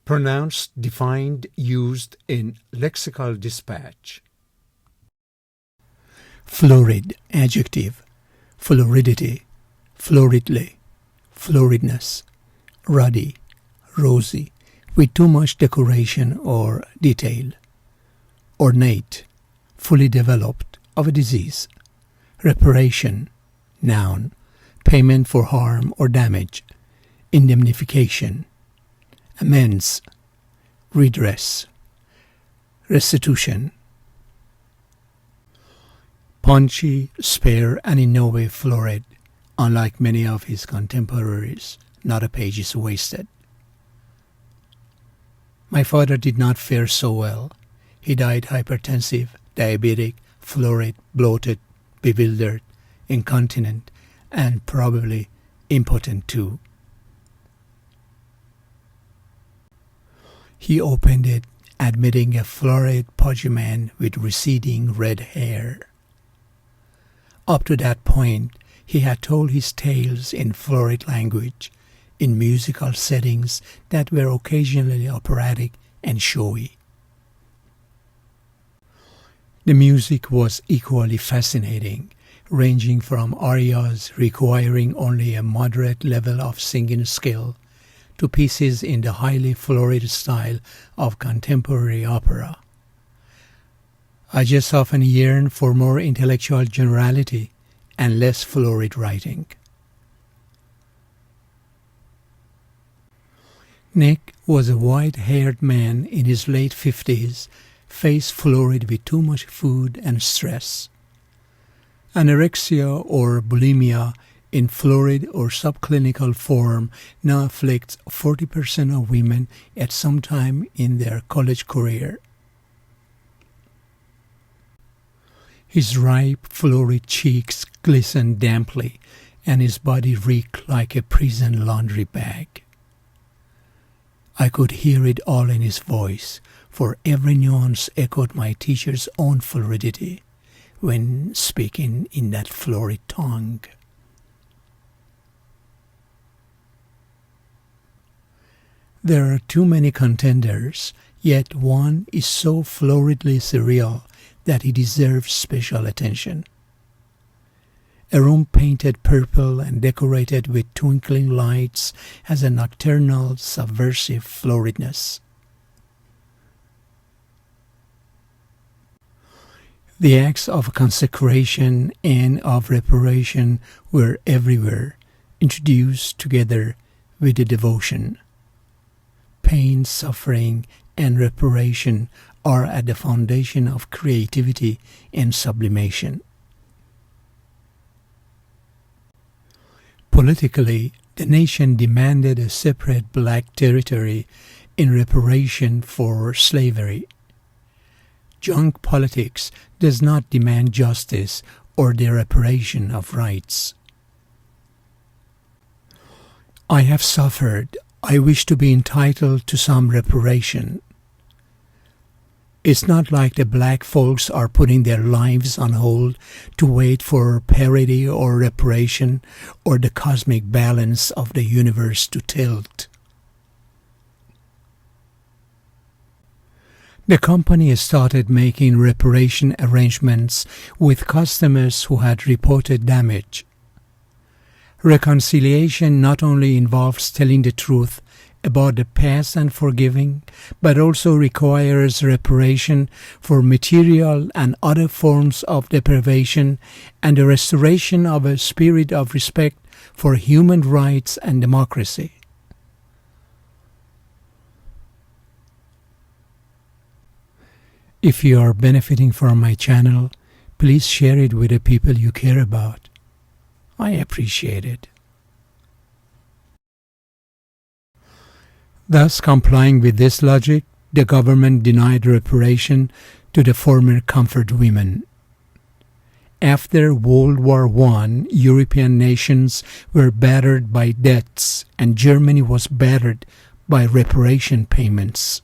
Pronounced, defined, used in lexical dispatch. Florid, adjective. Floridity, floridly, floridness. Ruddy, rosy, with too much decoration or detail. Ornate, fully developed, of a disease. Reparation, noun, payment for harm or damage. Indemnification. Amends, redress. Restitution. Punchy, spare, and in no way florid, unlike many of his contemporaries, not a page is wasted. My father did not fare so well. He died hypertensive, diabetic, florid, bloated, bewildered, incontinent, and probably impotent too. He opened it, admitting a florid, pudgy man with receding red hair. Up to that point, he had told his tales in florid language, in musical settings that were occasionally operatic and showy. The music was equally fascinating, ranging from arias requiring only a moderate level of singing skill to pieces in the highly florid style of contemporary opera. I just often yearn for more intellectual generality and less florid writing. Nick was a white-haired man in his late 50s, face florid with too much food and stress. Anorexia or bulimia in florid or subclinical form now afflicts 40% of women at some time in their college career. His ripe, florid cheeks glistened damply, and his body reeked like a prison laundry bag. I could hear it all in his voice, for every nuance echoed my teacher's own floridity when speaking in that florid tongue. There are too many contenders, yet one is so floridly surreal that he deserves special attention. A room painted purple and decorated with twinkling lights has a nocturnal, subversive floridness. The acts of consecration and of reparation were everywhere, introduced together with the devotion. Pain, suffering, and reparation are at the foundation of creativity and sublimation. Politically, the nation demanded a separate black territory in reparation for slavery. Junk politics does not demand justice or the reparation of rights. I have suffered. I wish to be entitled to some reparation. It's not like the black folks are putting their lives on hold to wait for parity or reparation or the cosmic balance of the universe to tilt. The company started making reparation arrangements with customers who had reported damage. Reconciliation not only involves telling the truth about the past and forgiving, but also requires reparation for material and other forms of deprivation and the restoration of a spirit of respect for human rights and democracy. If you are benefiting from my channel, please share it with the people you care about. I appreciate it. Thus, complying with this logic, the government denied reparation to the former comfort women. After World War I, European nations were battered by debts, and Germany was battered by reparation payments.